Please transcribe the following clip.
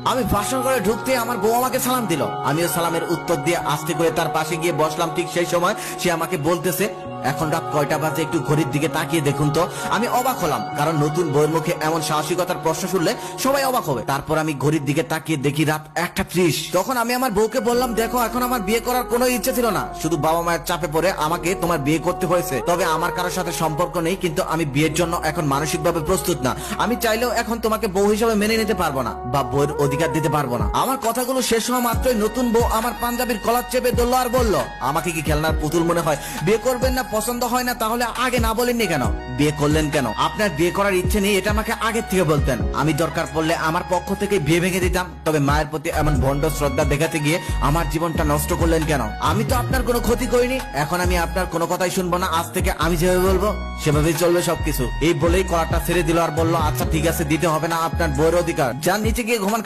আমি বাসর ঘরে ঢুকতে আমার বউ আমাকে সালাম দিল, আমিও সালামের উত্তর দিয়ে আস্তে করে তার পাশে গিয়ে বসলাম। ঠিক সেই সময় সে আমাকে বলতেছে, এখন রাত কয়টা বাজে, একটু ঘড়ির দিকে তাকিয়ে দেখুন তো। আমি অবাক হলাম, কারণ নতুন বউয়ের মুখে এমন সাহসিকতার প্রশ্ন শুনলে সবাই অবাক হবে। তারপর আমি ঘড়ির দিকে তাকিয়ে দেখি রাত 1:30। তখন আমি আমার বউকে বললাম, দেখো এখন আমার বিয়ে করার কোনো ইচ্ছে ছিল না, শুধু বাবা মায়ের চাপে পড়ে আমাকে তোমার বিয়ে করতে হয়েছে। তবে আমার কারোর সাথে সম্পর্ক নেই, কিন্তু আমি বিয়ের জন্য এখন মানসিকভাবে প্রস্তুত না। আমি চাইলেও এখন তোমাকে বউ হিসেবে মেনে নিতে পারবো না বা বউয়ের অধিকার দিতে পারবো না। আমার কথাগুলো শেষ হওয়া মাত্রই নতুন বউ আমার পাঞ্জাবির কলার চেপে ধরলো আর বলল, আমাকে কি খেলনার পুতুল মনে হয়? বিয়ে করবেন না, পছন্দ হয় না, তাহলে আগে না বলেননি কেন? বিয়ে করলেন কেন? আপনার বিয়ে করার ইচ্ছে নেই, এটা আমাকে আগের থেকে বলতেন, আমি দরকার পড়লে আমার পক্ষ থেকে বিয়ে ভেঙে দিতাম। তবে মায়ের প্রতি এমন ভণ্ড শ্রদ্ধা দেখাতে গিয়ে আমার জীবনটা নষ্ট করলেন কেন? আমি তো আপনার কোনো ক্ষতি করিনি, এখন আমি আপনার কোনো কথাই শুনবো না। আজ থেকে আমি যেভাবে বলবো সেভাবেই চলবে সবকিছু। এই বলেই কলারটা ছেড়ে দিল আর বলল, আচ্ছা ঠিক আছে, দিতে হবে না আপনার বউয়ের অধিকার, যান নিচে গিয়ে ঘুমান।